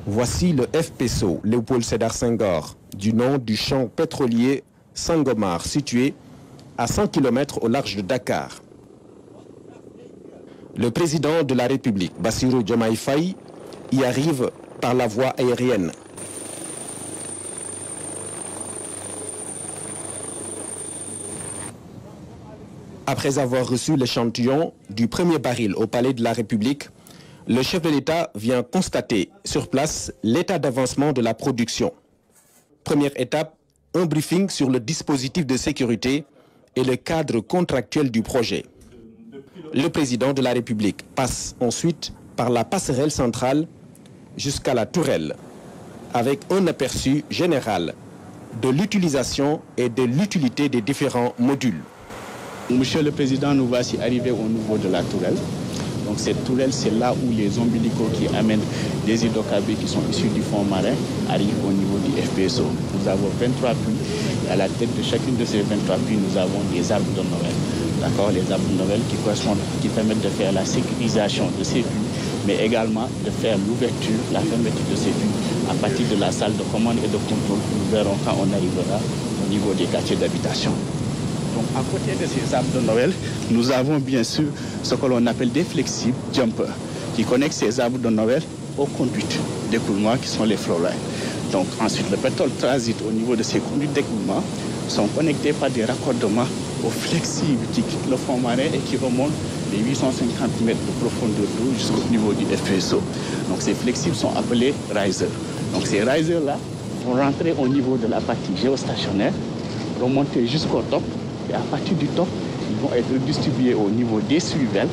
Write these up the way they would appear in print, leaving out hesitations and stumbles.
Voici le FPSO Léopold Sédar Senghor, du nom du champ pétrolier Sangomar, situé à 100 km au large de Dakar. Le président de la République, Bassirou Diomaye Faye, y arrive par la voie aérienne. Après avoir reçu l'échantillon du premier baril au Palais de la République, le chef de l'État vient constater sur place l'état d'avancement de la production. Première étape, un briefing sur le dispositif de sécurité et le cadre contractuel du projet. Le président de la République passe ensuite par la passerelle centrale jusqu'à la tourelle, avec un aperçu général de l'utilisation et de l'utilité des différents modules. Monsieur le Président, nous voici arrivés au niveau de la tourelle. Donc cette tourelle, c'est là où les ombilicaux qui amènent des hydrocarbures qui sont issus du fond marin arrivent au niveau du FPSO. Nous avons 23 puits. À la tête de chacune de ces 23 puits, nous avons des arbres de Noël. D'accord, les arbres de Noël qui permettent de faire la sécurisation de ces puits, mais également de faire l'ouverture, la fermeture de ces puits à partir de la salle de commande et de contrôle que nous verrons quand on arrivera au niveau des quartiers d'habitation. Donc, à côté de ces arbres de Noël, nous avons bien sûr ce que l'on appelle des flexibles jumpers qui connectent ces arbres de Noël aux conduites d'écoulement qui sont les flowlines. Donc, ensuite, le pétrole transite au niveau de ces conduites d'écoulement, sont connectés par des raccordements aux flexibles qui quittent le fond marin et qui remontent les 850 mètres de profondeur d'eau jusqu'au niveau du FPSO. Donc, ces flexibles sont appelés risers. Donc, ces risers-là vont rentrer au niveau de la partie géostationnaire, remonter jusqu'au top. Et à partir du top, ils vont être distribués au niveau des suivelles.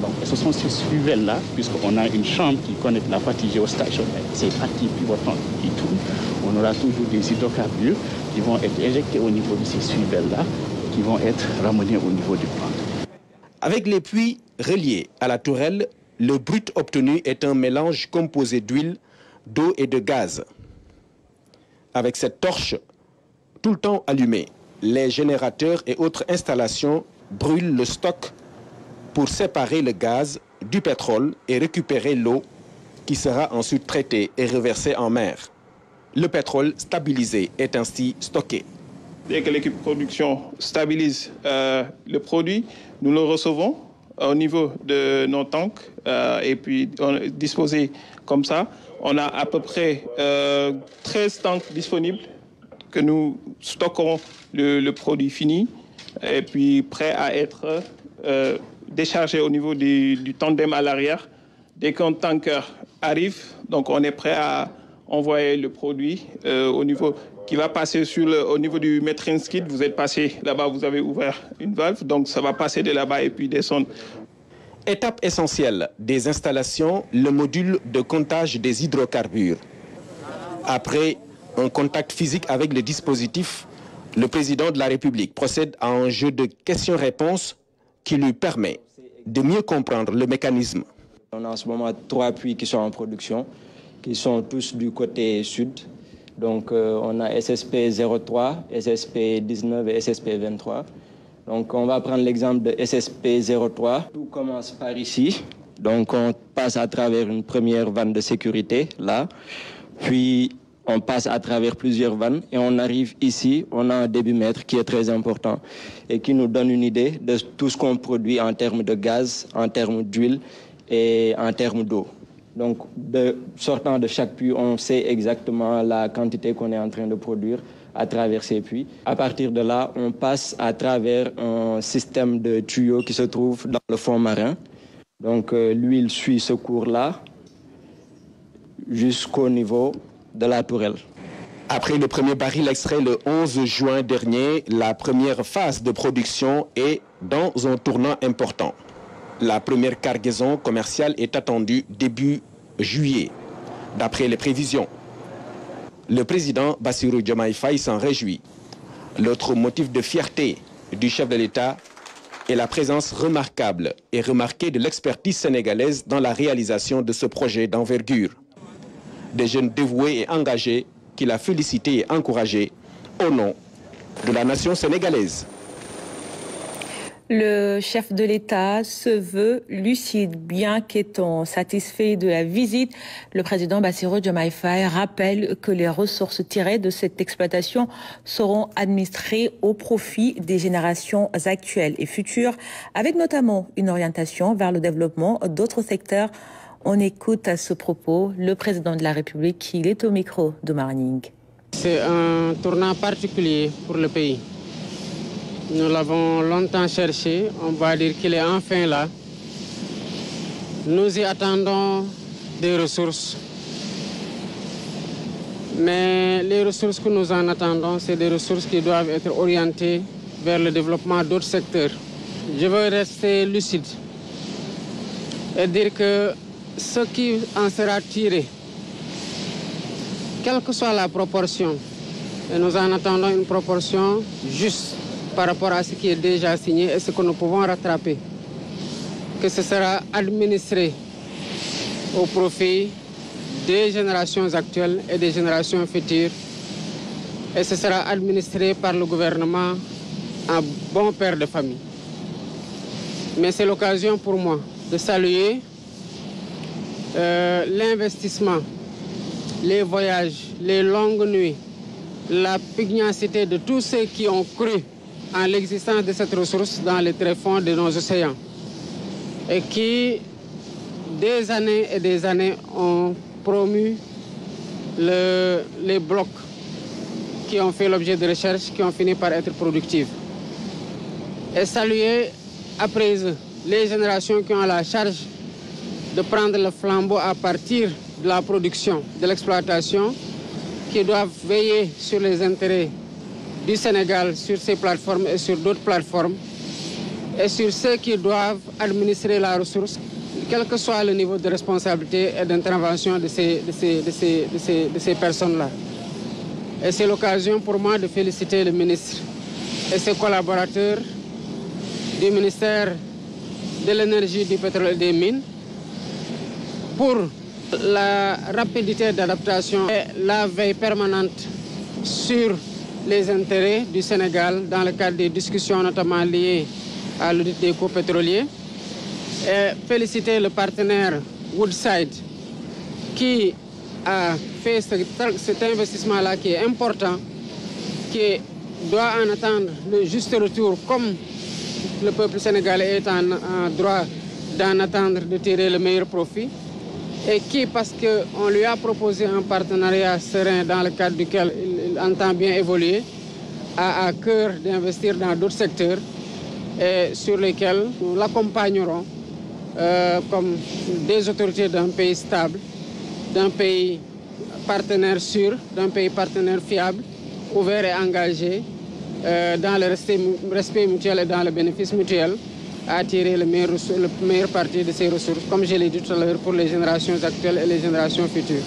Donc, ce sont ces suivelles-là, puisqu'on a une chambre qui connecte la partie géostationnaire, ces parties pivotantes qui tournent. On aura toujours des hydrocarbures qui vont être éjectés au niveau de ces suivelles-là, qui vont être ramenés au niveau du plan. Avec les puits reliés à la tourelle, le brut obtenu est un mélange composé d'huile, d'eau et de gaz. Avec cette torche tout le temps allumée, les générateurs et autres installations brûlent le stock pour séparer le gaz du pétrole et récupérer l'eau qui sera ensuite traitée et reversée en mer. Le pétrole stabilisé est ainsi stocké. Dès que l'équipe production stabilise le produit, nous le recevons au niveau de nos tanks et puis disposés comme ça. On a à peu près 13 tanks disponibles que nous stockerons le produit fini et puis prêt à être déchargé au niveau du tandem à l'arrière. Dès qu'un tanker arrive, donc on est prêt à envoyer le produit au niveau qui va passer au niveau du metering skid. Vous êtes passé là-bas, vous avez ouvert une valve, donc ça va passer de là-bas et puis descendre. Étape essentielle des installations, le module de comptage des hydrocarbures. Après un contact physique avec le dispositif, le président de la République procède à un jeu de questions-réponses qui lui permet de mieux comprendre le mécanisme. On a en ce moment 3 puits qui sont en production, qui sont tous du côté sud. Donc on a SSP 03, SSP 19 et SSP 23. Donc on va prendre l'exemple de SSP 03. Tout commence par ici. Donc on passe à travers une première vanne de sécurité, là. Puis on passe à travers plusieurs vannes et on arrive ici, on a un débitmètre qui est très important et qui nous donne une idée de tout ce qu'on produit en termes de gaz, en termes d'huile et en termes d'eau. Donc, sortant de chaque puits, on sait exactement la quantité qu'on est en train de produire à travers ces puits. À partir de là, on passe à travers un système de tuyaux qui se trouve dans le fond marin. Donc, l'huile suit ce cours-là jusqu'au niveau de la tourelle. Après le premier baril extrait le 11 juin dernier, la première phase de production est dans un tournant important. La première cargaison commerciale est attendue début juillet, d'après les prévisions. Le président Bassirou Diomaye Faye s'en réjouit. L'autre motif de fierté du chef de l'État est la présence remarquable et remarquée de l'expertise sénégalaise dans la réalisation de ce projet d'envergure. Des jeunes dévoués et engagés qu'il a félicités et encouragés au nom de la nation sénégalaise. Le chef de l'État se veut lucide, bien qu'étant satisfait de la visite. Le président Bassirou Diomaye Faye rappelle que les ressources tirées de cette exploitation seront administrées au profit des générations actuelles et futures, avec notamment une orientation vers le développement d'autres secteurs. On écoute à ce propos le président de la République, il est au micro de Morning. C'est un tournant particulier pour le pays. Nous l'avons longtemps cherché, on va dire qu'il est enfin là. Nous y attendons des ressources. Mais les ressources que nous en attendons, c'est des ressources qui doivent être orientées vers le développement d'autres secteurs. Je veux rester lucide et dire que ce qui en sera tiré, quelle que soit la proportion, et nous en attendons une proportion juste par rapport à ce qui est déjà signé et ce que nous pouvons rattraper, que ce sera administré au profit des générations actuelles et des générations futures, et ce sera administré par le gouvernement en bon père de famille. Mais c'est l'occasion pour moi de saluer l'investissement, les voyages, les longues nuits, la pugnacité de tous ceux qui ont cru en l'existence de cette ressource dans les tréfonds de nos océans et qui, des années et des années, ont promu les blocs qui ont fait l'objet de recherches, qui ont fini par être productifs. Et saluer après eux les générations qui ont la charge de prendre le flambeau à partir de la production, de l'exploitation, qui doivent veiller sur les intérêts du Sénégal, sur ces plateformes et sur d'autres plateformes, et sur ceux qui doivent administrer la ressource, quel que soit le niveau de responsabilité et d'intervention de ces personnes-là. Et c'est l'occasion pour moi de féliciter le ministre et ses collaborateurs du ministère de l'Énergie, du Pétrole et des Mines pour la rapidité d'adaptation et la veille permanente sur les intérêts du Sénégal dans le cadre des discussions notamment liées à l'audit des cours pétroliers. Et féliciter le partenaire Woodside qui a fait cet investissement-là qui est important, qui doit en attendre le juste retour comme le peuple sénégalais est en droit d'en attendre, de tirer le meilleur profit. Et qui, parce qu'on lui a proposé un partenariat serein dans le cadre duquel il entend bien évoluer, a à cœur d'investir dans d'autres secteurs et sur lesquels nous l'accompagnerons comme des autorités d'un pays stable, d'un pays partenaire sûr, d'un pays partenaire fiable, ouvert et engagé dans le respect mutuel et dans le bénéfice mutuel, à tirer le meilleur parti de ces ressources, comme je l'ai dit tout à l'heure, pour les générations actuelles et les générations futures.